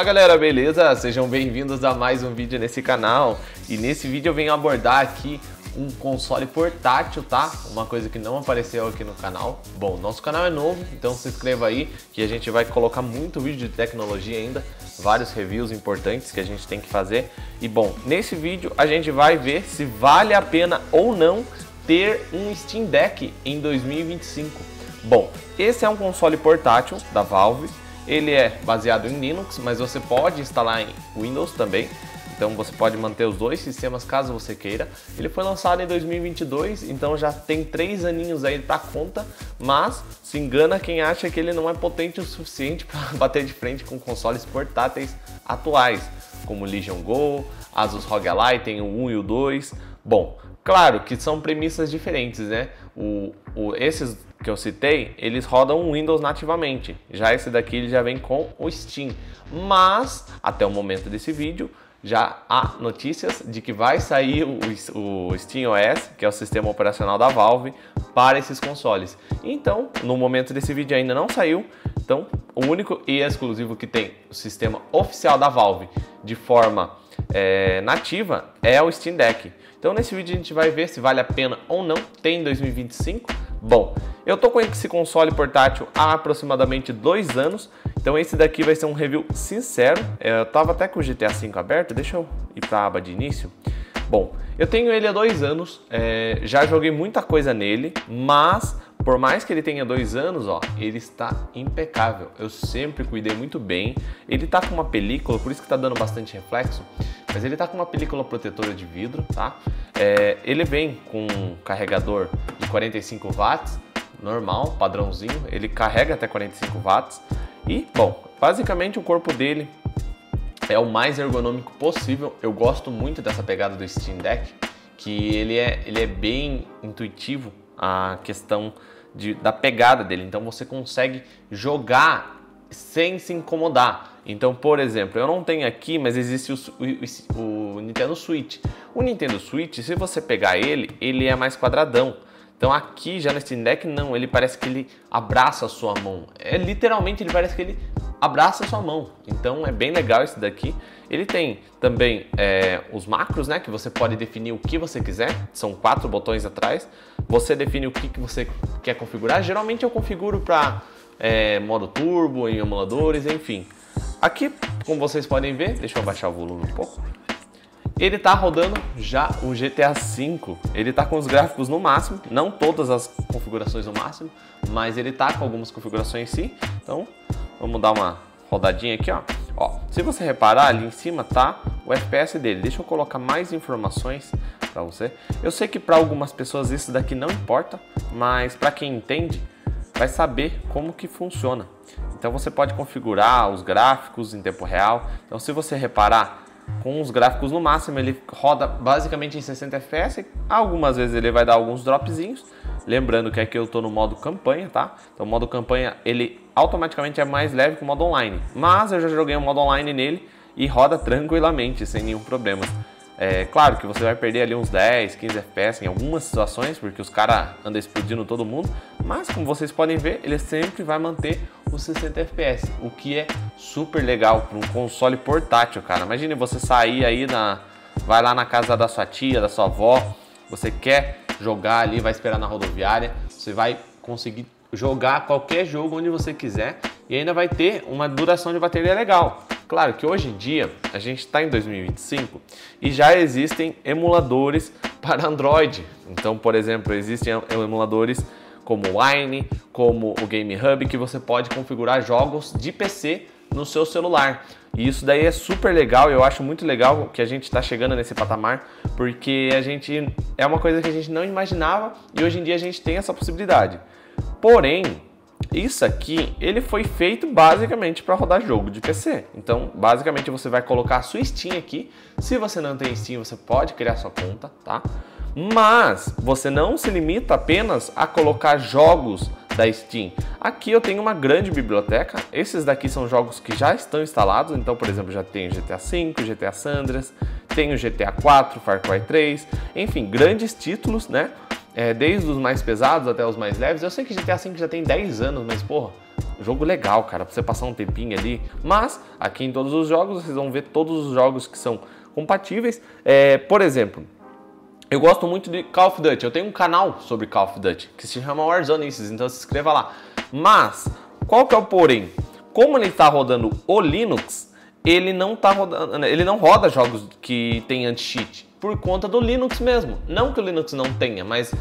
Fala galera, beleza? Sejam bem-vindos a mais um vídeo nesse canal. E nesse vídeo eu venho abordar aqui um console portátil, tá? Uma coisa que não apareceu aqui no canal. Bom, nosso canal é novo, então se inscreva aí que a gente vai colocar muito vídeo de tecnologia ainda, vários reviews importantes que a gente tem que fazer. E bom, nesse vídeo a gente vai ver se vale a pena ou não ter um Steam Deck em 2025. Bom, esse é um console portátil da Valve. Ele é baseado em Linux, mas você pode instalar em Windows também. Então você pode manter os dois sistemas caso você queira. Ele foi lançado em 2022, então já tem 3 aninhos aí pra conta. Mas se engana quem acha que ele não é potente o suficiente para bater de frente com consoles portáteis atuais, como Legion Go, Asus ROG Ally, tem o 1 e o 2. Bom, claro que são premissas diferentes, né? Esses que eu citei, eles rodam o Windows nativamente. Já esse daqui ele já vem com o Steam. Mas, até o momento desse vídeo, já há notícias de que vai sair o SteamOS, que é o sistema operacional da Valve, para esses consoles. Então, no momento desse vídeo ainda não saiu. Então, o único e exclusivo que tem o sistema oficial da Valve de forma nativa é o Steam Deck. Então nesse vídeo a gente vai ver se vale a pena ou não ter em 2025. Bom, eu tô com esse console portátil há aproximadamente 2 anos, então esse daqui vai ser um review sincero. Eu tava até com o GTA V aberto, deixa eu ir para a aba de início. Bom, eu tenho ele há 2 anos, já joguei muita coisa nele, mas por mais que ele tenha 2 anos, ó, ele está impecável. Eu sempre cuidei muito bem. Ele tá com uma película, por isso que tá dando bastante reflexo, mas ele tá com uma película protetora de vidro, tá? Ele vem com um carregador de 45 watts, normal, padrãozinho. Ele carrega até 45 watts. E, bom, basicamente o corpo dele é o mais ergonômico possível. Eu gosto muito dessa pegada do Steam Deck, que ele é bem intuitivo, a questão da pegada dele. Então você consegue jogar sem se incomodar. Então, por exemplo, eu não tenho aqui, mas existe o Nintendo Switch. O Nintendo Switch, se você pegar ele é mais quadradão. Então aqui já no Steam Deck não, ele parece que ele abraça a sua mão. Literalmente ele parece que ele abraça a sua mão. Então é bem legal esse daqui. Ele tem também os macros, né, que você pode definir o que você quiser. São 4 botões atrás. Você define o que você quer configurar. Geralmente eu configuro para modo turbo, em emuladores, enfim. Aqui, como vocês podem ver, deixa eu abaixar o volume um pouco. Ele tá rodando já o GTA V, ele tá com os gráficos no máximo, não todas as configurações no máximo, mas ele tá com algumas configurações sim. Então, vamos dar uma rodadinha aqui, ó. Se você reparar, ali em cima tá o FPS dele. Deixa eu colocar mais informações para você. Eu sei que para algumas pessoas isso daqui não importa, mas para quem entende, vai saber como que funciona. Então você pode configurar os gráficos em tempo real. Então se você reparar, com os gráficos no máximo ele roda basicamente em 60 fps. Algumas vezes ele vai dar alguns dropzinhos. Lembrando que aqui eu estou no modo campanha, tá? Então o modo campanha ele automaticamente é mais leve que o modo online. Mas eu já joguei o modo online nele e roda tranquilamente, sem nenhum problema. Claro que você vai perder ali uns 10, 15 FPS em algumas situações, porque os caras andam explodindo todo mundo, mas como vocês podem ver, ele sempre vai manter os 60 FPS, o que é super legal para um console portátil, cara. Imagine você sair aí, vai lá na casa da sua tia, da sua avó, você quer jogar ali, vai esperar na rodoviária, você vai conseguir jogar qualquer jogo onde você quiser e ainda vai ter uma duração de bateria legal. Claro que hoje em dia a gente está em 2025 e já existem emuladores para Android. Então, por exemplo, existem emuladores como o Wine, como o Game Hub, que você pode configurar jogos de PC no seu celular. E isso daí é super legal, eu acho muito legal que a gente está chegando nesse patamar, porque é uma coisa que a gente não imaginava e hoje em dia a gente tem essa possibilidade. Porém, isso aqui, ele foi feito basicamente para rodar jogo de PC. Então, basicamente você vai colocar a sua Steam aqui. Se você não tem Steam, você pode criar sua conta, tá? Mas você não se limita apenas a colocar jogos da Steam. Aqui eu tenho uma grande biblioteca. Esses daqui são jogos que já estão instalados. Então, por exemplo, já tenho GTA V, GTA San Andreas, tenho GTA 4, Far Cry 3, enfim, grandes títulos, né? Desde os mais pesados até os mais leves. Eu sei que GTA V já tem 10 anos, mas porra, jogo legal, cara, pra você passar um tempinho ali. Mas, aqui em todos os jogos, vocês vão ver todos os jogos que são compatíveis. Por exemplo, eu gosto muito de Call of Duty. Eu tenho um canal sobre Call of Duty, que se chama Warzone, então se inscreva lá. Mas, qual que é o porém? Como ele está rodando o Linux, ele não roda jogos que tem anti-cheat, por conta do Linux mesmo. Não que o Linux não tenha, mas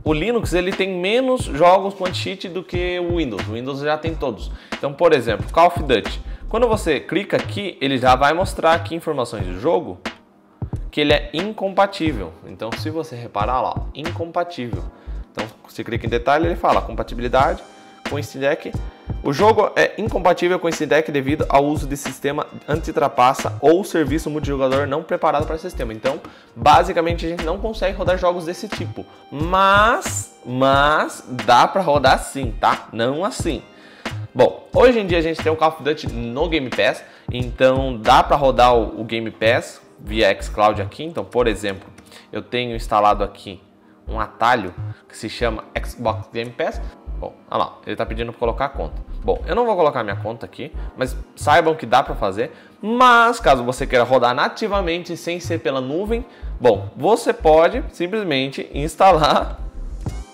o Linux ele tem menos jogos com anti-cheat do que o Windows. O Windows já tem todos. Então, por exemplo, Call of Duty. Quando você clica aqui, ele já vai mostrar aqui informações do jogo que ele é incompatível. Então, se você reparar lá, incompatível. Então, você clica em detalhe, ele fala compatibilidade com o Steam Deck. O jogo é incompatível com o Steam Deck devido ao uso de sistema anti-trapaça ou serviço multijogador não preparado para o sistema. Então, basicamente, a gente não consegue rodar jogos desse tipo. Mas dá para rodar sim, tá? Não assim. Bom, hoje em dia a gente tem o Call of Duty no Game Pass, então dá para rodar o Game Pass via xCloud aqui. Então, por exemplo, eu tenho instalado aqui um atalho que se chama Xbox Game Pass. Bom, olha lá, ele está pedindo para colocar a conta. Bom, eu não vou colocar minha conta aqui, mas saibam que dá para fazer. Mas caso você queira rodar nativamente sem ser pela nuvem, bom, você pode simplesmente instalar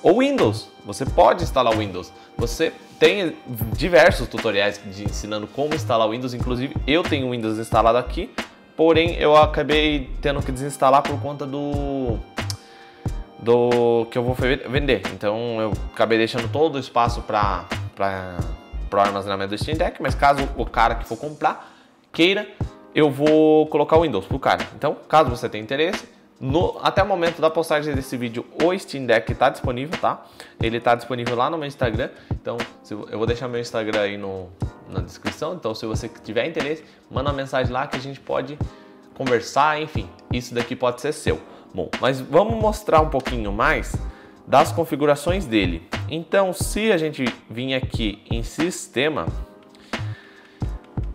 o Windows. Você pode instalar o Windows. Você tem diversos tutoriais ensinando como instalar o Windows. Inclusive, eu tenho o Windows instalado aqui, porém eu acabei tendo que desinstalar por conta do que eu vou vender. Então eu acabei deixando todo o espaço para o armazenamento do Steam Deck, mas caso o cara que for comprar queira, eu vou colocar o Windows pro cara. Então, caso você tenha interesse, até o momento da postagem desse vídeo, o Steam Deck está disponível, tá? Ele está disponível lá no meu Instagram. Então, eu vou deixar meu Instagram aí na descrição. Então, se você tiver interesse, manda uma mensagem lá que a gente pode conversar, enfim. Isso daqui pode ser seu. Bom, mas vamos mostrar um pouquinho mais das configurações dele. Então, se a gente vir aqui em sistema,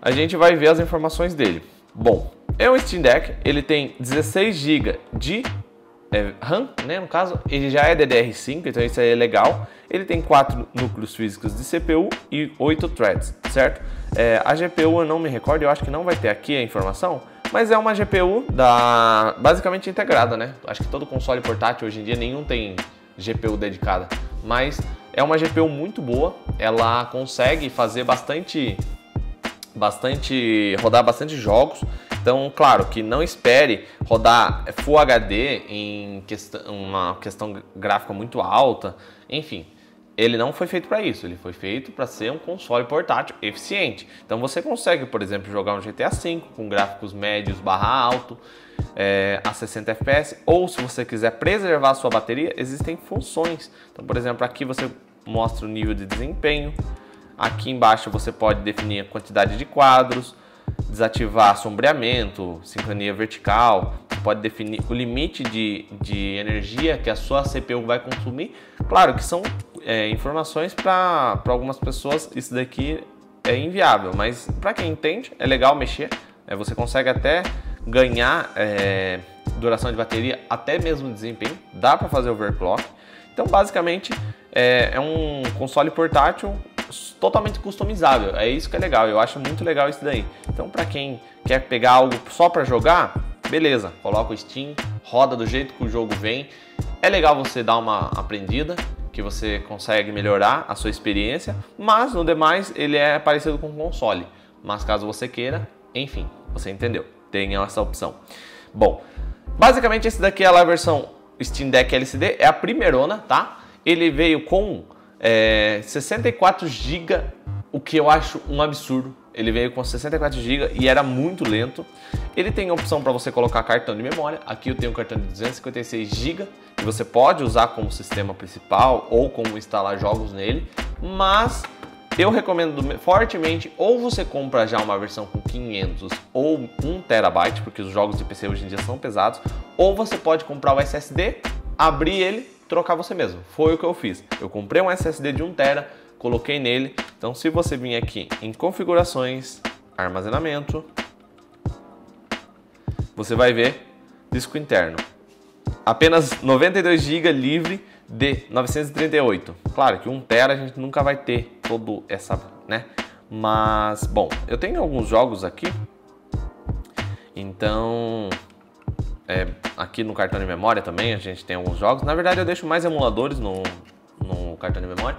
a gente vai ver as informações dele. Bom, é um Steam Deck, ele tem 16 GB de RAM, né? No caso, ele já é DDR5, então isso aí é legal. Ele tem 4 núcleos físicos de CPU e 8 threads, certo? A GPU eu não me recordo, eu acho que não vai ter aqui a informação, mas é uma GPU basicamente integrada, né? Acho que todo console portátil hoje em dia nenhum tem GPU dedicada, mas é uma GPU muito boa, ela consegue fazer rodar bastante jogos. Então, claro que não espere rodar Full HD em uma questão gráfica muito alta. Enfim, ele não foi feito para isso. Ele foi feito para ser um console portátil eficiente. Então, você consegue, por exemplo, jogar um GTA V com gráficos médios / alto a 60 FPS. Ou, se você quiser preservar a sua bateria, existem funções. Então, por exemplo, aqui você mostra o nível de desempenho. Aqui embaixo você pode definir a quantidade de quadros, desativar sombreamento, sincronia vertical, você pode definir o limite de energia que a sua CPU vai consumir. Claro que são informações para algumas pessoas, isso daqui é inviável, mas para quem entende é legal mexer. Você consegue até ganhar duração de bateria, até mesmo desempenho, dá para fazer overclock. Então basicamente é um console portátil totalmente customizável, é isso que é legal, eu acho muito legal isso daí. Então para quem quer pegar algo só para jogar, beleza, coloca o Steam, roda do jeito que o jogo vem. É legal você dar uma aprendida, que você consegue melhorar a sua experiência, mas no demais ele é parecido com o console. Mas caso você queira, enfim, você entendeu, tem essa opção. Bom, basicamente esse daqui é a versão Steam Deck LCD, é a primeirona, tá? Ele veio com 64 GB, o que eu acho um absurdo. Ele veio com 64 GB e era muito lento. Ele tem a opção para você colocar cartão de memória. Aqui eu tenho um cartão de 256 GB que você pode usar como sistema principal ou como instalar jogos nele. Mas eu recomendo fortemente, ou você compra já uma versão com 500 ou 1 TB, porque os jogos de PC hoje em dia são pesados, ou você pode comprar o SSD, abrir ele, trocar você mesmo. Foi o que eu fiz. Eu comprei um SSD de 1 TB, coloquei nele. Então, se você vir aqui em configurações, armazenamento, você vai ver disco interno. Apenas 92 GB livre de 938. Claro que 1 TB a gente nunca vai ter todo essa, né? Mas, bom, eu tenho alguns jogos aqui. Então, aqui no cartão de memória também a gente tem alguns jogos. Na verdade, eu deixo mais emuladores no cartão de memória.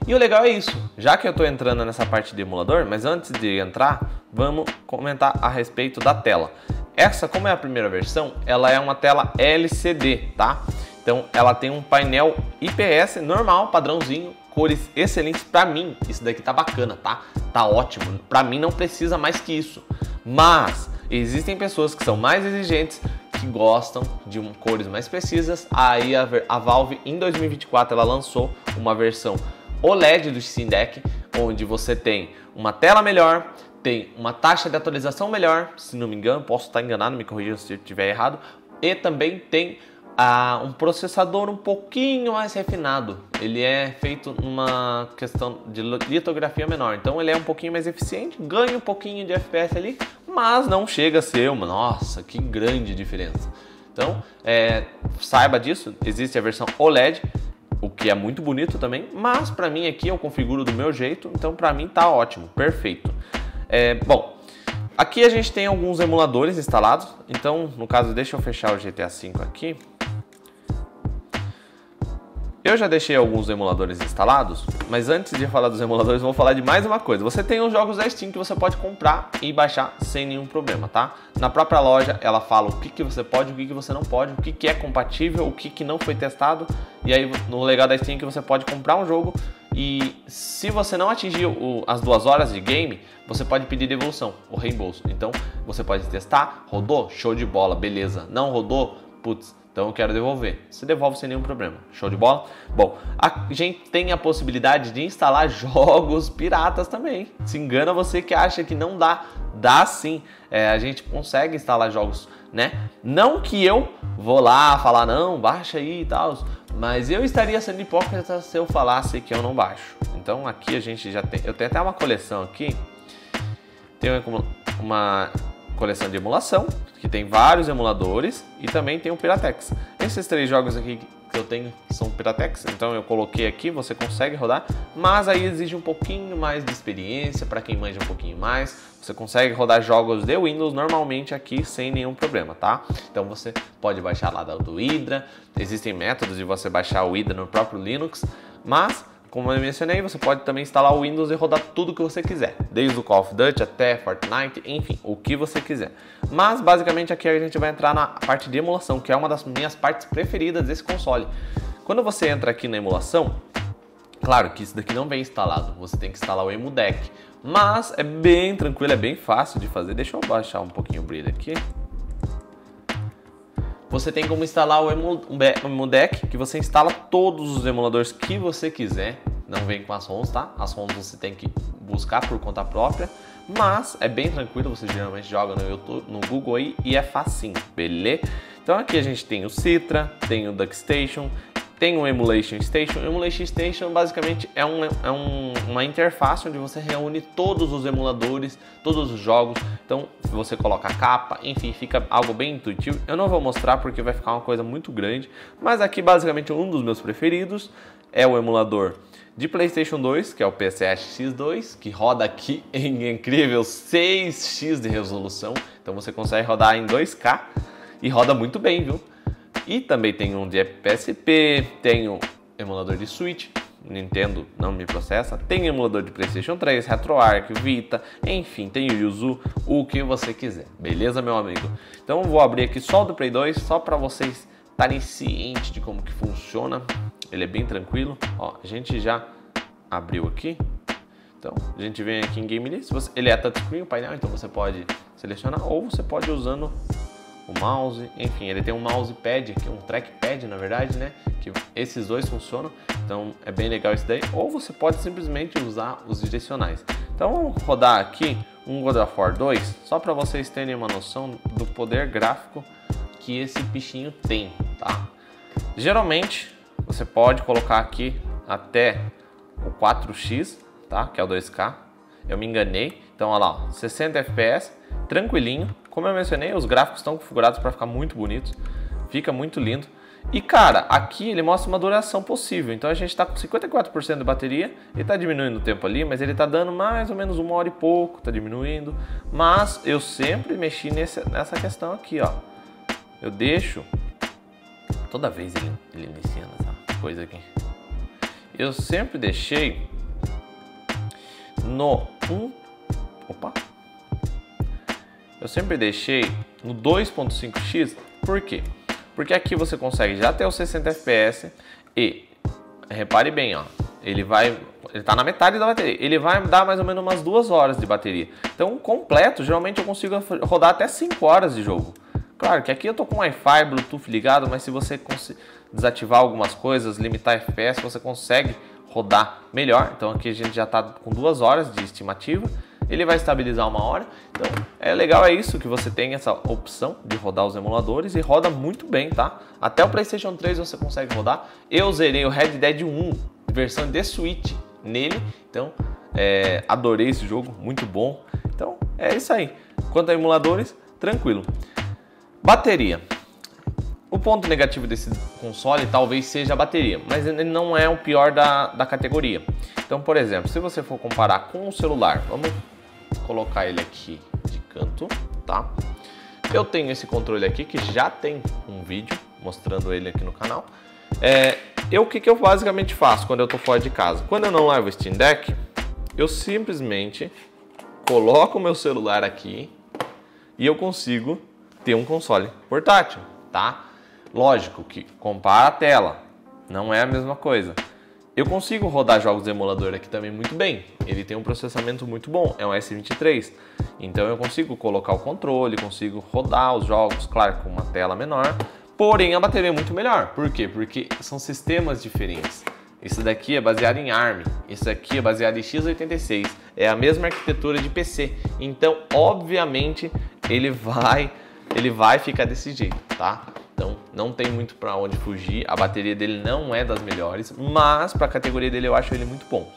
E o legal é isso, já que eu estou entrando nessa parte de emulador, mas antes de entrar, vamos comentar a respeito da tela. Essa, como é a primeira versão, ela é uma tela LCD, tá? Então, ela tem um painel IPS normal, padrãozinho, cores excelentes. Pra mim, isso daqui tá bacana, tá? Tá ótimo. Pra mim, não precisa mais que isso. Mas existem pessoas que são mais exigentes, que gostam de cores mais precisas. Aí a Valve, em 2024, ela lançou uma versão OLED do Steam Deck, onde você tem uma tela melhor, tem uma taxa de atualização melhor, se não me engano, posso estar enganado, me corrija se eu estiver errado, e também tem um processador um pouquinho mais refinado. Ele é feito numa questão de litografia menor, então ele é um pouquinho mais eficiente, ganha um pouquinho de FPS ali, mas não chega a ser uma, nossa, que grande diferença. Então, saiba disso, existe a versão OLED, o que é muito bonito também, mas para mim aqui eu configuro do meu jeito, então para mim tá ótimo, perfeito. Bom, aqui a gente tem alguns emuladores instalados, então no caso deixa eu fechar o GTA V aqui. Eu já deixei alguns emuladores instalados, mas antes de falar dos emuladores, vou falar de mais uma coisa. Você tem os jogos da Steam que você pode comprar e baixar sem nenhum problema, tá? Na própria loja, ela fala o que você pode, o que você não pode, o que é compatível, o que não foi testado. E aí, no legal da Steam, que você pode comprar um jogo e se você não atingir as 2 horas de game, você pode pedir devolução, o reembolso. Então, você pode testar, rodou, show de bola, beleza. Não rodou, putz. Então eu quero devolver. Você devolve sem nenhum problema. Show de bola? Bom, a gente tem a possibilidade de instalar jogos piratas também. Se engana você que acha que não dá. Dá sim. A gente consegue instalar jogos, né? Não que eu vou lá falar, não, baixa aí e tal. Mas eu estaria sendo hipócrita se eu falasse que eu não baixo. Então aqui a gente já tem... Eu tenho até uma coleção aqui. Tem uma coleção de emulação, que tem vários emuladores, e também tem o Piratex. Esses 3 jogos aqui que eu tenho são Piratex, então eu coloquei aqui, você consegue rodar, mas aí exige um pouquinho mais de experiência, para quem manja um pouquinho mais, você consegue rodar jogos de Windows normalmente aqui sem nenhum problema, tá? Então você pode baixar lá do Hydra, existem métodos de você baixar o Hydra no próprio Linux, mas como eu mencionei, você pode também instalar o Windows e rodar tudo que você quiser, desde o Call of Duty até Fortnite, enfim, o que você quiser. Mas basicamente aqui a gente vai entrar na parte de emulação, que é uma das minhas partes preferidas desse console. Quando você entra aqui na emulação, claro que isso daqui não vem instalado, você tem que instalar o EmuDeck, mas é bem tranquilo, é bem fácil de fazer. Deixa eu baixar um pouquinho o brilho aqui. Você tem como instalar o EmuDeck, que você instala todos os emuladores que você quiser. Não vem com as ROMs, tá? As ROMs você tem que buscar por conta própria. Mas é bem tranquilo, você geralmente joga no YouTube, no Google aí e é facinho, beleza? Então aqui a gente tem o Citra, tem o DuckStation, tem o Emulation Station. O Emulation Station basicamente é uma interface onde você reúne todos os emuladores, todos os jogos. Então você coloca a capa, enfim, fica algo bem intuitivo. Eu não vou mostrar porque vai ficar uma coisa muito grande, mas aqui basicamente um dos meus preferidos é o emulador de PlayStation 2, que é o PCS X2, que roda aqui em incrível 6x de resolução. Então você consegue rodar em 2K e roda muito bem, viu? E também tem um de PSP, tem um emulador de Switch, Nintendo não me processa, tem emulador de PlayStation 3, RetroArch, Vita, enfim, tem o Yuzu, o que você quiser, beleza, meu amigo? Então eu vou abrir aqui só o do Play 2, só para vocês estarem cientes de como que funciona. Ele é bem tranquilo, ó, a gente já abriu aqui. Então, a gente vem aqui em Game List, ele é touchscreen, o painel, então você pode selecionar ou você pode ir usando o mouse, enfim, ele tem um mousepad aqui, um trackpad na verdade, né, que esses dois funcionam, então é bem legal isso daí, ou você pode simplesmente usar os direcionais. Então vamos rodar aqui um God of War 2, só para vocês terem uma noção do poder gráfico que esse bichinho tem, tá? Geralmente, você pode colocar aqui até o 4x, tá, que é o 2K, eu me enganei, então olha lá, 60 FPS, tranquilinho. Como eu mencionei, os gráficos estão configurados para ficar muito bonitos, fica muito lindo. E cara, aqui ele mostra uma duração possível, então a gente está com 54% de bateria, ele está diminuindo o tempo ali, mas ele está dando mais ou menos 1 hora e pouco, está diminuindo. Mas eu sempre mexi nessa questão aqui, ó. Eu deixo, toda vez ele inicia nessa coisa aqui, eu sempre deixei no eu sempre deixei no 2.5x, por quê? Porque aqui você consegue já ter os 60 FPS e, repare bem, ó, ele tá na metade da bateria, ele vai dar mais ou menos umas 2 horas de bateria. Então, completo, geralmente eu consigo rodar até 5 horas de jogo. Claro que aqui eu tô com Wi-Fi, Bluetooth ligado, mas se você desativar algumas coisas, limitar FPS, você consegue rodar melhor. Então aqui a gente já tá com 2 horas de estimativa. Ele vai estabilizar 1 hora, então legal é isso, que você tem essa opção de rodar os emuladores e roda muito bem, tá? Até o PlayStation 3 você consegue rodar. Eu zerei o Red Dead 1, versão de Switch, nele, então adorei esse jogo, muito bom. Então é isso aí, quanto a emuladores, tranquilo. Bateria. O ponto negativo desse console talvez seja a bateria, mas ele não é o pior da categoria. Então, por exemplo, se você for comparar com o celular, vamos colocar ele aqui de canto, tá? Eu tenho esse controle aqui que já tem um vídeo mostrando ele aqui no canal. O que eu basicamente faço quando eu tô fora de casa? Quando eu não levo o Steam Deck, eu simplesmente coloco o meu celular aqui e eu consigo ter um console portátil, tá? Lógico que compara a tela, não é a mesma coisa. Eu consigo rodar jogos de emulador aqui também muito bem. Ele tem um processamento muito bom, é um S23. Então eu consigo colocar o controle, consigo rodar os jogos, claro, com uma tela menor. Porém a bateria é muito melhor. Por quê? Porque são sistemas diferentes. Isso daqui é baseado em ARM, isso aqui é baseado em x86. É a mesma arquitetura de PC. Então, obviamente, ele vai ficar desse jeito, tá? Então não tem muito para onde fugir, a bateria dele não é das melhores, mas para a categoria dele eu acho ele muito bom.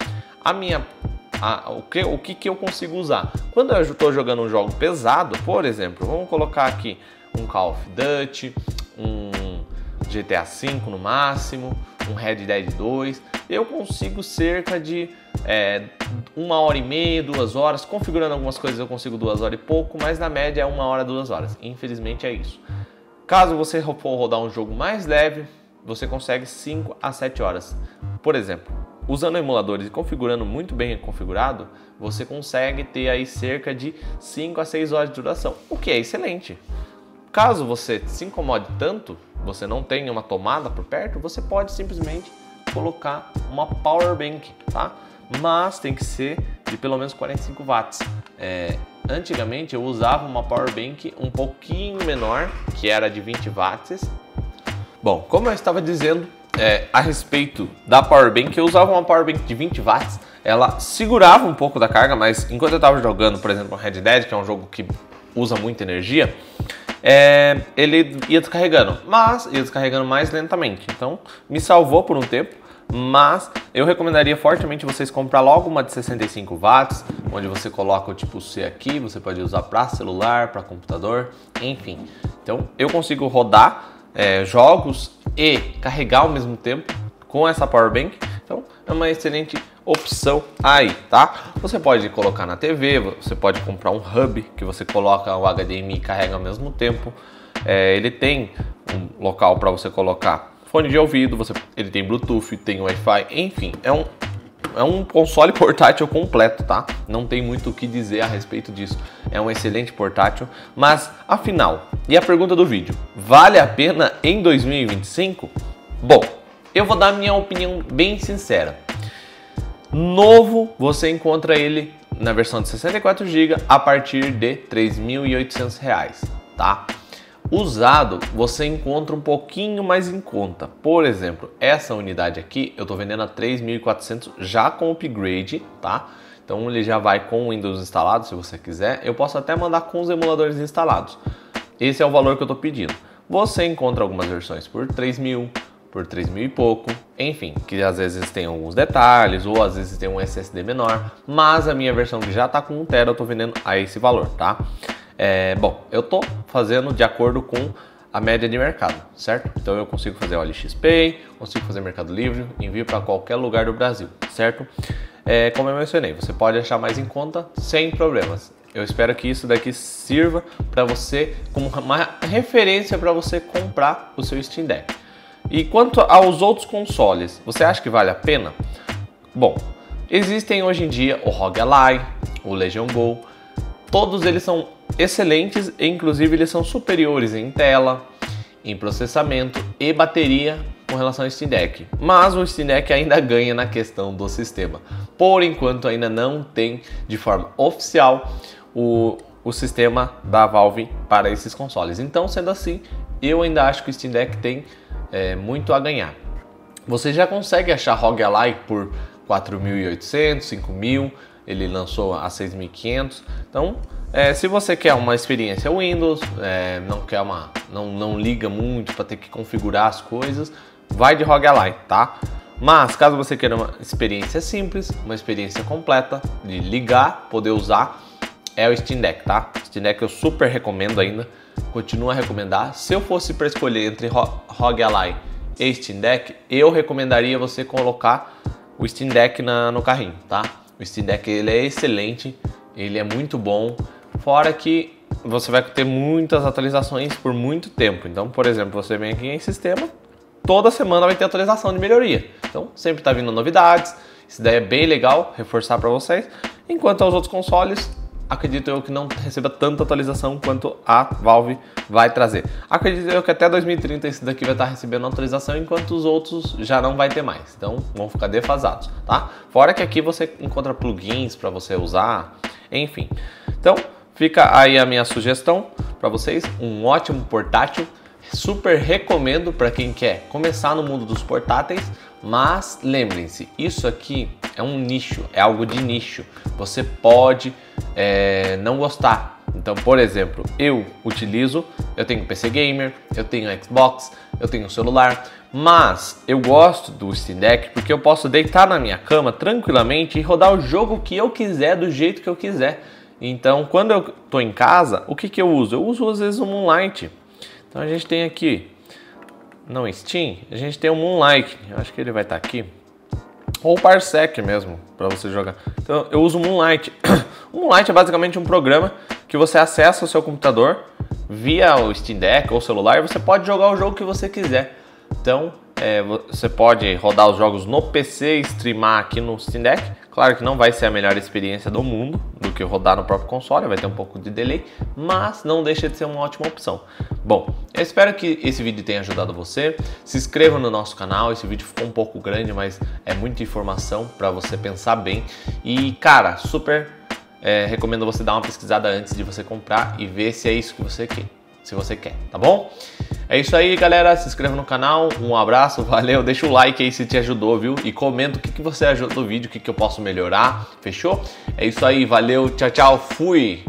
O que eu consigo usar? Quando eu estou jogando um jogo pesado, por exemplo, vamos colocar aqui um Call of Duty, um GTA V no máximo, um Red Dead 2, eu consigo cerca de 1 hora e meia, 2 horas, configurando algumas coisas eu consigo 2 horas e pouco, mas na média é 1 hora, 2 horas, infelizmente é isso. Caso você for rodar um jogo mais leve, você consegue 5 a 7 horas. Por exemplo, usando emuladores e configurando muito bem configurado, você consegue ter aí cerca de 5 a 6 horas de duração, o que é excelente. Caso você se incomode tanto, você não tenha uma tomada por perto, você pode simplesmente colocar uma power bank, tá? Mas tem que ser de pelo menos 45 watts. Antigamente eu usava uma power bank um pouquinho menor, que era de 20 watts. Bom, como eu estava dizendo a respeito da power bank, eu usava uma power bank de 20 watts. Ela segurava um pouco da carga, mas enquanto eu estava jogando, por exemplo, Red Dead, que é um jogo que usa muita energia, ele ia descarregando, mas ia descarregando mais lentamente. Então me salvou por um tempo. Mas eu recomendaria fortemente vocês comprar logo uma de 65 watts, onde você coloca o tipo C aqui, você pode usar para celular, para computador, enfim. Então eu consigo rodar jogos e carregar ao mesmo tempo com essa power bank, então é uma excelente opção aí, tá? Você pode colocar na TV, você pode comprar um hub que você coloca o HDMI e carrega ao mesmo tempo. Ele tem um local para você colocar fone de ouvido, ele tem Bluetooth, tem Wi-Fi, enfim, é um console portátil completo, tá? Não tem muito o que dizer a respeito disso. É um excelente portátil, mas afinal, e a pergunta do vídeo, vale a pena em 2025? Bom, eu vou dar a minha opinião bem sincera. Novo, você encontra ele na versão de 64 GB a partir de R$ 3.800, tá? Usado, você encontra um pouquinho mais em conta. Por exemplo, essa unidade aqui eu tô vendendo a 3.400 já com upgrade, tá? Então ele já vai com o Windows instalado, se você quiser. Eu posso até mandar com os emuladores instalados. Esse é o valor que eu tô pedindo. Você encontra algumas versões por 3.000, por 3.000 e pouco, enfim, que às vezes tem alguns detalhes ou às vezes tem um SSD menor, mas a minha versão que já tá com 1 TB eu tô vendendo a esse valor, tá? Bom, eu tô fazendo de acordo com a média de mercado, certo? Então eu consigo fazer OLX Pay, consigo fazer Mercado Livre, envio para qualquer lugar do Brasil, certo? Como eu mencionei, você pode achar mais em conta sem problemas. Eu espero que isso daqui sirva para você como uma referência para você comprar o seu Steam Deck. E quanto aos outros consoles, você acha que vale a pena? Bom, existem hoje em dia o ROG Ally, o Legion Go, todos eles são excelentes e inclusive eles são superiores em tela, em processamento e bateria com relação ao Steam Deck. Mas o Steam Deck ainda ganha na questão do sistema. Por enquanto ainda não tem de forma oficial o sistema da Valve para esses consoles. Então, sendo assim, eu ainda acho que o Steam Deck tem muito a ganhar. Você já consegue achar ROG Ally por 4.800, 5.000, ele lançou a 6.500. Então, se você quer uma experiência Windows, não liga muito para ter que configurar as coisas, vai de ROG Ally, tá? Mas caso você queira uma experiência simples, uma experiência completa, de ligar, poder usar, é o Steam Deck, tá? Steam Deck eu super recomendo ainda, continuo a recomendar. Se eu fosse para escolher entre ROG Ally e Steam Deck, eu recomendaria você colocar o Steam Deck no carrinho, tá? O Steam Deck ele é excelente, ele é muito bom, fora que você vai ter muitas atualizações por muito tempo. Então, por exemplo, você vem aqui em sistema, toda semana vai ter atualização de melhoria. Então, sempre tá vindo novidades, isso daí é bem legal, reforçar para vocês. Enquanto aos outros consoles, acredito eu que não receba tanta atualização quanto a Valve vai trazer. Acredito eu que até 2030 esse daqui vai estar recebendo atualização, enquanto os outros já não vai ter mais. Então vão ficar defasados, tá? Fora que aqui você encontra plugins para você usar, enfim. Então fica aí a minha sugestão para vocês, um ótimo portátil. Super recomendo para quem quer começar no mundo dos portáteis, mas lembrem-se, isso aqui é um nicho, é algo de nicho. Você pode não gostar. Então, por exemplo, eu tenho PC Gamer, eu tenho Xbox, eu tenho celular, mas eu gosto do Steam Deck porque eu posso deitar na minha cama tranquilamente e rodar o jogo que eu quiser, do jeito que eu quiser. Então, quando eu tô em casa, o que eu uso? Eu uso às vezes o Moonlight. Então a gente tem aqui, no Steam, a gente tem o Moonlight, eu acho que ele vai estar aqui, ou o Parsec mesmo, para você jogar. Então eu uso o Moonlight. O Moonlight é basicamente um programa que você acessa o seu computador via o Steam Deck ou celular e você pode jogar o jogo que você quiser. Então você pode rodar os jogos no PC e streamar aqui no Steam Deck. Claro que não vai ser a melhor experiência do mundo do que rodar no próprio console, vai ter um pouco de delay, mas não deixa de ser uma ótima opção. Bom, eu espero que esse vídeo tenha ajudado você. Se inscreva no nosso canal, esse vídeo ficou um pouco grande, mas é muita informação para você pensar bem. E cara, super recomendo você dar uma pesquisada antes de você comprar e ver se é isso que você quer, se você quer, tá bom? É isso aí, galera. Se inscreva no canal. Um abraço, valeu. Deixa o like aí se te ajudou, viu? E comenta o que você achou do vídeo, o que eu posso melhorar. Fechou? É isso aí, valeu. Tchau, tchau. Fui!